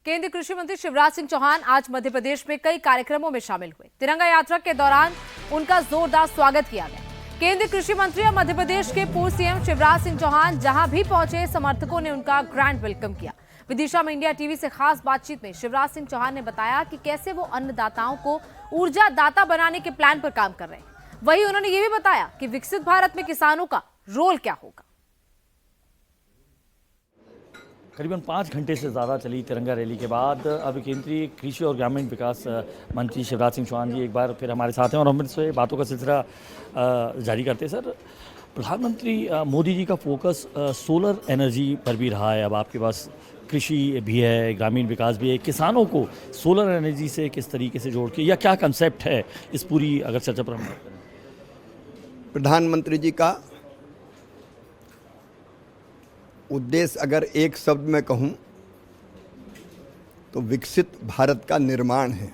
केंद्रीय कृषि मंत्री शिवराज सिंह चौहान आज मध्य प्रदेश में कई कार्यक्रमों में शामिल हुए। तिरंगा यात्रा के दौरान उनका जोरदार स्वागत किया गया। केंद्रीय कृषि मंत्री और मध्य प्रदेश के पूर्व सीएम शिवराज सिंह चौहान जहां भी पहुंचे, समर्थकों ने उनका ग्रैंड वेलकम किया। विदिशा में इंडिया टीवी से खास बातचीत में शिवराज सिंह चौहान ने बताया कि कैसे वो अन्नदाताओं को ऊर्जा दाता बनाने के प्लान पर काम कर रहे हैं। वहीं उन्होंने ये भी बताया कि विकसित भारत में किसानों का रोल क्या होगा। करीबन 5 घंटे से ज़्यादा चली तिरंगा रैली के बाद अब केंद्रीय कृषि और ग्रामीण विकास मंत्री शिवराज सिंह चौहान जी एक बार फिर हमारे साथ हैं और हम इनसे बातों का सिलसिला जारी करते हैं। सर, प्रधानमंत्री मोदी जी का फोकस सोलर एनर्जी पर भी रहा है। अब आपके पास कृषि भी है, ग्रामीण विकास भी है। किसानों को सोलर एनर्जी से किस तरीके से जोड़ के या क्या कंसेप्ट है इस पूरी अगर चर्चा पर हम बात करें? प्रधानमंत्री जी का उद्देश्य अगर एक शब्द में कहूं तो विकसित भारत का निर्माण है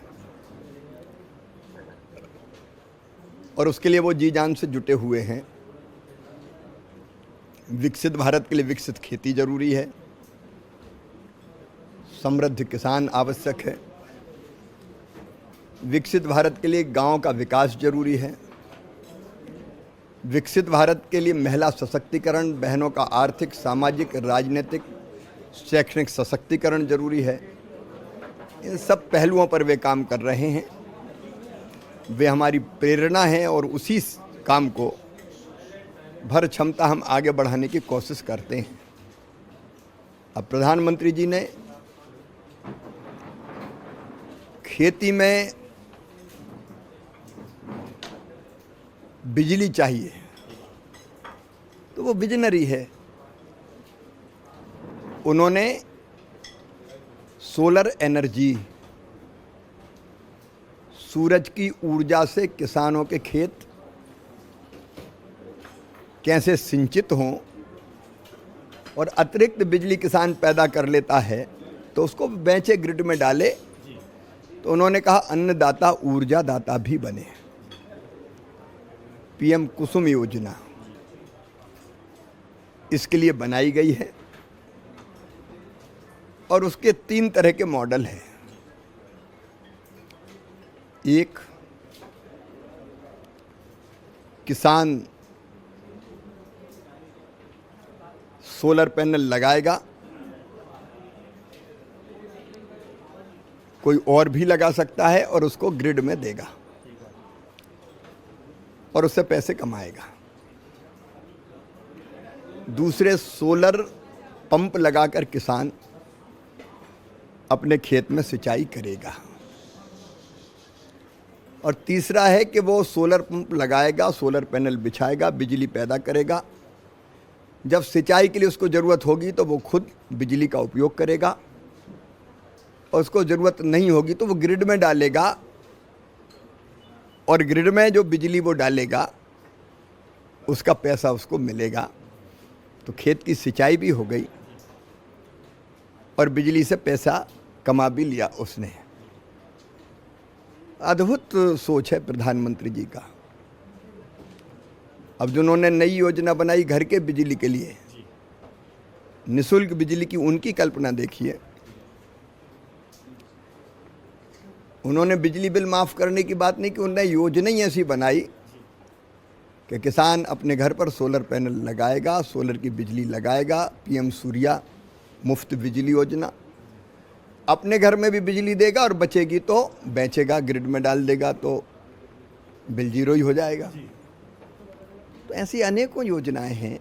और उसके लिए वो जी जान से जुटे हुए हैं। विकसित भारत के लिए विकसित खेती जरूरी है, समृद्ध किसान आवश्यक है। विकसित भारत के लिए गांव का विकास जरूरी है। विकसित भारत के लिए महिला सशक्तिकरण, बहनों का आर्थिक, सामाजिक, राजनीतिक, शैक्षणिक सशक्तिकरण जरूरी है। इन सब पहलुओं पर वे काम कर रहे हैं। वे हमारी प्रेरणा हैं और उसी काम को भर क्षमता हम आगे बढ़ाने की कोशिश करते हैं। अब प्रधानमंत्री जी ने खेती में बिजली चाहिए तो वो विजनरी है। उन्होंने सोलर एनर्जी, सूरज की ऊर्जा से किसानों के खेत कैसे सिंचित हों और अतिरिक्त बिजली किसान पैदा कर लेता है तो उसको बेचे, ग्रिड में डाले। तो उन्होंने कहा अन्नदाता ऊर्जा दाता भी बने। पीएम कुसुम योजना इसके लिए बनाई गई है और उसके 3 तरह के मॉडल हैं। एक, किसान सोलर पैनल लगाएगा, कोई और भी लगा सकता है और उसको ग्रिड में देगा और उससे पैसे कमाएगा। दूसरे, सोलर पंप लगाकर किसान अपने खेत में सिंचाई करेगा। और तीसरा है कि वो सोलर पंप लगाएगा, सोलर पैनल बिछाएगा, बिजली पैदा करेगा। जब सिंचाई के लिए उसको ज़रूरत होगी तो वो खुद बिजली का उपयोग करेगा और उसको ज़रूरत नहीं होगी तो वो ग्रिड में डालेगा और ग्रिड में जो बिजली वो डालेगा उसका पैसा उसको मिलेगा। तो खेत की सिंचाई भी हो गई और बिजली से पैसा कमा भी लिया उसने। अद्भुत सोच है प्रधानमंत्री जी का। अब जिन्होंने नई योजना बनाई घर के बिजली के लिए, निःशुल्क बिजली की, उनकी कल्पना देखिए। उन्होंने बिजली बिल माफ़ करने की बात नहीं की, उन्होंने योजना ही ऐसी बनाई कि किसान अपने घर पर सोलर पैनल लगाएगा, सोलर की बिजली लगाएगा। पीएम सूर्या मुफ्त बिजली योजना, अपने घर में भी बिजली देगा और बचेगी तो बेचेगा, ग्रिड में डाल देगा तो बिल जीरो ही हो जाएगा। तो ऐसी अनेकों योजनाएं हैं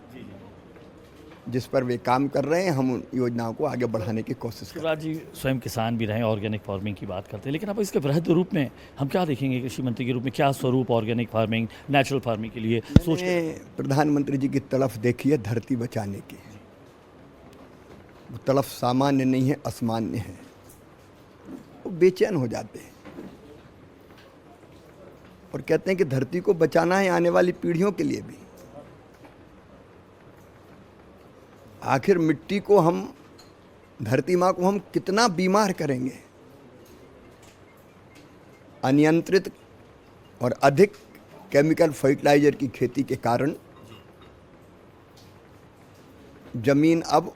जिस पर वे काम कर रहे हैं। हम उन योजनाओं को आगे बढ़ाने की कोशिश कर रहे हैं। शिवराज जी स्वयं किसान भी रहे, ऑर्गेनिक फार्मिंग की बात करते हैं, लेकिन अब इसके वृहद रूप में हम क्या देखेंगे? कृषि मंत्री के रूप में क्या स्वरूप ऑर्गेनिक फार्मिंग, नेचुरल फार्मिंग के लिए सोच? प्रधानमंत्री जी की तड़फ देखिए धरती बचाने की। वो तड़फ सामान्य नहीं है, असामान्य है। वो बेचैन हो जाते हैं और कहते हैं कि धरती को बचाना है आने वाली पीढ़ियों के लिए भी। आखिर मिट्टी को हम, धरती माँ को हम कितना बीमार करेंगे? अनियंत्रित और अधिक केमिकल फर्टिलाइजर की खेती के कारण जमीन अब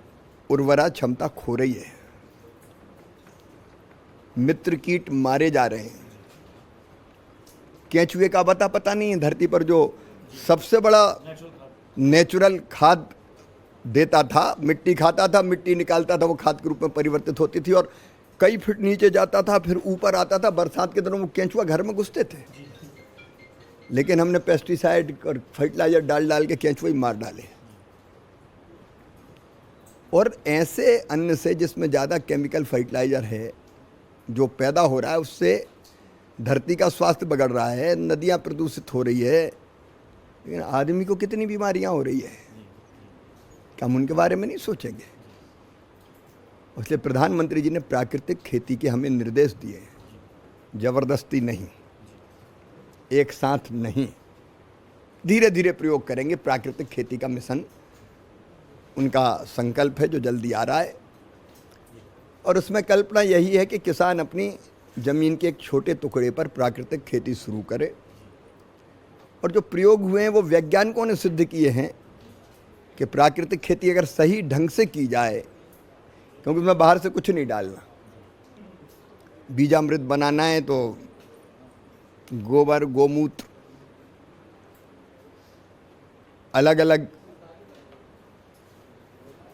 उर्वरा क्षमता खो रही है। मित्र कीट मारे जा रहे हैं। केंचुए का पता नहीं है। धरती पर जो सबसे बड़ा नेचुरल खाद देता था, मिट्टी खाता था, मिट्टी निकालता था, वो खाद के रूप में परिवर्तित होती थी और कई फीट नीचे जाता था, फिर ऊपर आता था। बरसात के दिनों में केंचुआ घर में घुसते थे, लेकिन हमने पेस्टिसाइड और फर्टिलाइजर डाल डाल के केंचुए ही मार डाले। और ऐसे अन्न से जिसमें ज़्यादा केमिकल फर्टिलाइजर है जो पैदा हो रहा है, उससे धरती का स्वास्थ्य बिगड़ रहा है, नदियाँ प्रदूषित हो रही है, लेकिन आदमी को कितनी बीमारियाँ हो रही है, क्या हम उनके बारे में नहीं सोचेंगे? इसलिए प्रधानमंत्री जी ने प्राकृतिक खेती के हमें निर्देश दिए हैं। जबरदस्ती नहीं, एक साथ नहीं, धीरे धीरे प्रयोग करेंगे। प्राकृतिक खेती का मिशन उनका संकल्प है जो जल्दी आ रहा है, और उसमें कल्पना यही है कि किसान अपनी ज़मीन के एक छोटे टुकड़े पर प्राकृतिक खेती शुरू करे। और जो प्रयोग हुए हैं वो वैज्ञानिकों ने सिद्ध किए हैं कि प्राकृतिक खेती अगर सही ढंग से की जाए, क्योंकि उसमें बाहर से कुछ नहीं डालना, बीजामृत बनाना है तो गोबर, गोमूत्र, अलग अलग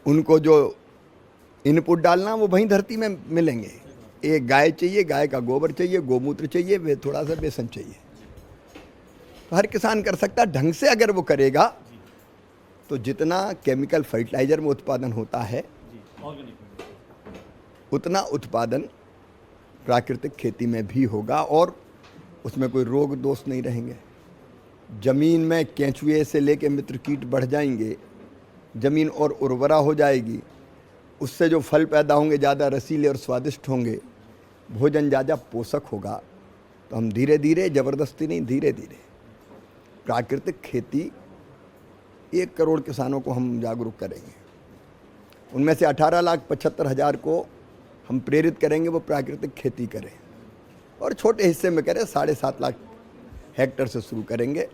उनको जो इनपुट डालना वो वहीं धरती में मिलेंगे। एक गाय चाहिए, गाय का गोबर चाहिए, गोमूत्र चाहिए, वे थोड़ा सा बेसन चाहिए, तो हर किसान कर सकता है। ढंग से अगर वो करेगा तो जितना केमिकल फर्टिलाइजर में उत्पादन होता है उतना उत्पादन प्राकृतिक खेती में भी होगा, और उसमें कोई रोग दोष नहीं रहेंगे। ज़मीन में केंचुए से लेके मित्र कीट बढ़ जाएंगे, ज़मीन और उर्वरा हो जाएगी, उससे जो फल पैदा होंगे ज़्यादा रसीले और स्वादिष्ट होंगे, भोजन ज़्यादा पोषक होगा। तो हम धीरे धीरे, ज़बरदस्ती नहीं, धीरे धीरे प्राकृतिक खेती 1 करोड़ किसानों को हम जागरूक करेंगे। उनमें से 18,75,000 को हम प्रेरित करेंगे वो प्राकृतिक खेती करें, और छोटे हिस्से में करें। 7.5 लाख हेक्टेयर से शुरू करेंगे।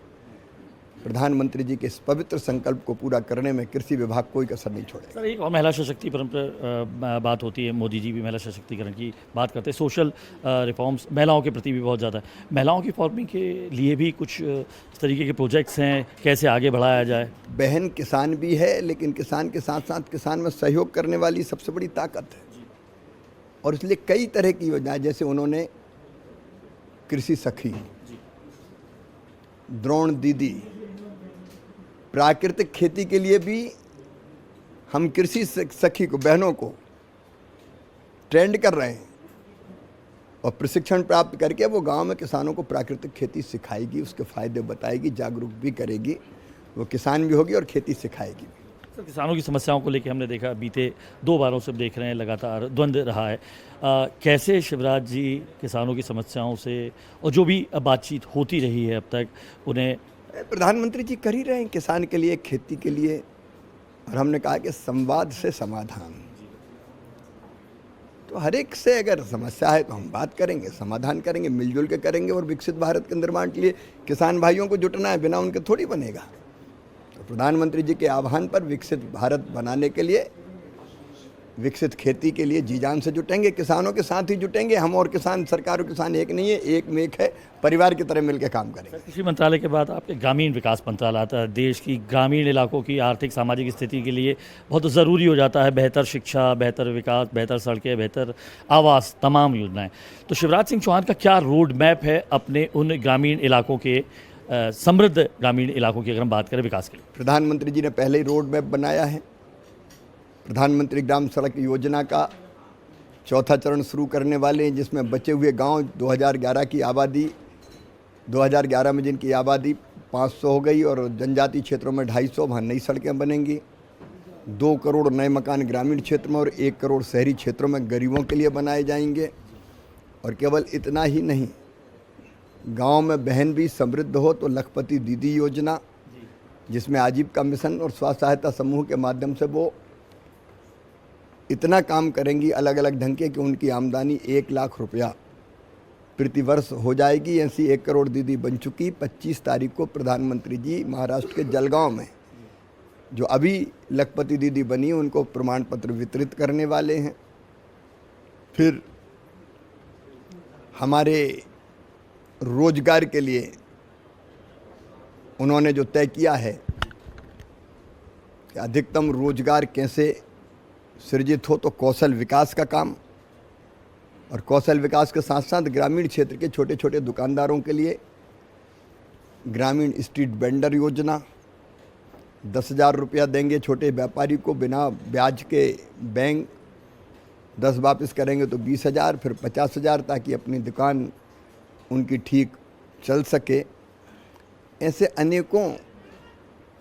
प्रधानमंत्री जी के इस पवित्र संकल्प को पूरा करने में कृषि विभाग कोई कसर नहीं छोड़ेगा। सर, एक और महिला सशक्तिकरण पर बात होती है। मोदी जी भी महिला सशक्तिकरण की बात करते हैं। सोशल रिफॉर्म्स महिलाओं के प्रति भी बहुत ज़्यादा है। महिलाओं की रिफॉर्मिंग के लिए भी कुछ इस तरीके के प्रोजेक्ट्स हैं, कैसे आगे बढ़ाया जाए? बहन किसान भी है, लेकिन किसान के साथ साथ किसान में सहयोग करने वाली सबसे बड़ी ताकत है, और इसलिए कई तरह की योजनाएं, जैसे उन्होंने कृषि सखी, द्रोण दीदी, प्राकृतिक खेती के लिए भी हम कृषि सखी को, बहनों को ट्रेंड कर रहे हैं, और प्रशिक्षण प्राप्त करके वो गांव में किसानों को प्राकृतिक खेती सिखाएगी, उसके फ़ायदे बताएगी, जागरूक भी करेगी। वो किसान भी होगी और खेती सिखाएगी भी। सर, किसानों की समस्याओं को लेकर हमने देखा बीते 2 बारों से देख रहे हैं, लगातार द्वंद्व रहा है। कैसे शिवराज जी किसानों की समस्याओं से, और जो भी बातचीत होती रही है अब तक, उन्हें प्रधानमंत्री जी कर ही रहे हैं किसान के लिए, खेती के लिए, और हमने कहा कि संवाद से समाधान। तो हर एक से अगर समस्या है तो हम बात करेंगे, समाधान करेंगे, मिलजुल के करेंगे, और विकसित भारत के निर्माण के लिए किसान भाइयों को जुटना है, बिना उनके थोड़ी बनेगा। तो प्रधानमंत्री जी के आह्वान पर विकसित भारत बनाने के लिए, विकसित खेती के लिए जी जान से जुटेंगे, किसानों के साथ ही जुटेंगे। हम और किसान, सरकार और किसान एक नहीं है, एक में एक है, परिवार की तरह मिलकर काम करेंगे। कृषि मंत्रालय के बाद आपके ग्रामीण विकास मंत्रालय आता है। देश की ग्रामीण इलाकों की आर्थिक सामाजिक स्थिति के लिए बहुत ज़रूरी हो जाता है बेहतर शिक्षा, बेहतर विकास, बेहतर सड़कें, बेहतर आवास, तमाम योजनाएं। तो शिवराज सिंह चौहान का क्या रोड मैप है अपने उन ग्रामीण इलाकों के, समृद्ध ग्रामीण इलाकों की अगर हम बात करें विकास के लिए? प्रधानमंत्री जी ने पहले ही रोड मैप बनाया है। प्रधानमंत्री ग्राम सड़क योजना का 4था चरण शुरू करने वाले हैं, जिसमें बचे हुए गांव 2011 की आबादी, 2011 में जिनकी आबादी 500 हो गई, और जनजातीय क्षेत्रों में 250, वहाँ नई सड़कें बनेंगी। 2 करोड़ नए मकान ग्रामीण क्षेत्र में और 1 करोड़ शहरी क्षेत्रों में गरीबों के लिए बनाए जाएंगे। और केवल इतना ही नहीं, गांव में बहन भी समृद्ध हो तो लखपति दीदी योजना, जिसमें आजीविका मिशन और स्व सहायता समूह के माध्यम से वो इतना काम करेंगी अलग अलग ढंग के कि उनकी आमदनी 1 लाख रुपया प्रतिवर्ष हो जाएगी। ऐसी 1 करोड़ दीदी बन चुकी। 25 तारीख को प्रधानमंत्री जी महाराष्ट्र के जलगांव में जो अभी लखपति दीदी बनी उनको प्रमाण पत्र वितरित करने वाले हैं। फिर हमारे रोजगार के लिए उन्होंने जो तय किया है कि अधिकतम रोजगार कैसे सृजित हो, तो कौशल विकास का काम, और कौशल विकास के साथ साथ ग्रामीण क्षेत्र के छोटे छोटे दुकानदारों के लिए ग्रामीण स्ट्रीट वेंडर योजना, 10,000 रुपया देंगे छोटे व्यापारी को बिना ब्याज के, बैंक 10 वापस करेंगे तो 20,000, फिर 50,000, ताकि अपनी दुकान उनकी ठीक चल सके। ऐसे अनेकों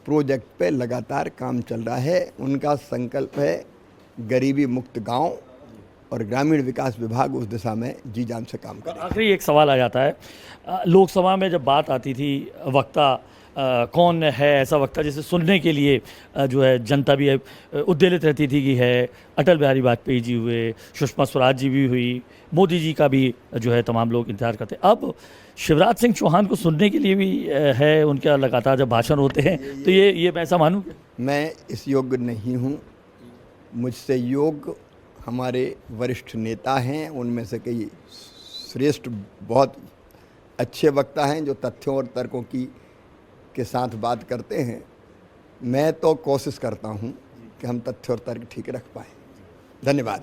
प्रोजेक्ट पे लगातार काम चल रहा है। उनका संकल्प है गरीबी मुक्त गांव, और ग्रामीण विकास विभाग उस दिशा में जी जान से काम करे। आखिरी एक सवाल आ जाता है, लोकसभा में जब बात आती थी, वक्ता कौन है ऐसा वक्ता जिसे सुनने के लिए जो है जनता भी उद्वेलित रहती थी कि है अटल बिहारी वाजपेयी जी हुए, सुषमा स्वराज जी भी हुई, मोदी जी का भी जो है तमाम लोग इंतजार करते। अब शिवराज सिंह चौहान को सुनने के लिए भी है, उनका लगातार जब भाषण होते हैं तो ये मैं ऐसा मानूँ? मैं इस योग्य नहीं हूँ। मुझसे योग्य हमारे वरिष्ठ नेता हैं, उनमें से कई श्रेष्ठ बहुत अच्छे वक्ता हैं जो तथ्यों और तर्कों के साथ बात करते हैं। मैं तो कोशिश करता हूं कि हम तथ्य और तर्क ठीक रख पाएं। धन्यवाद।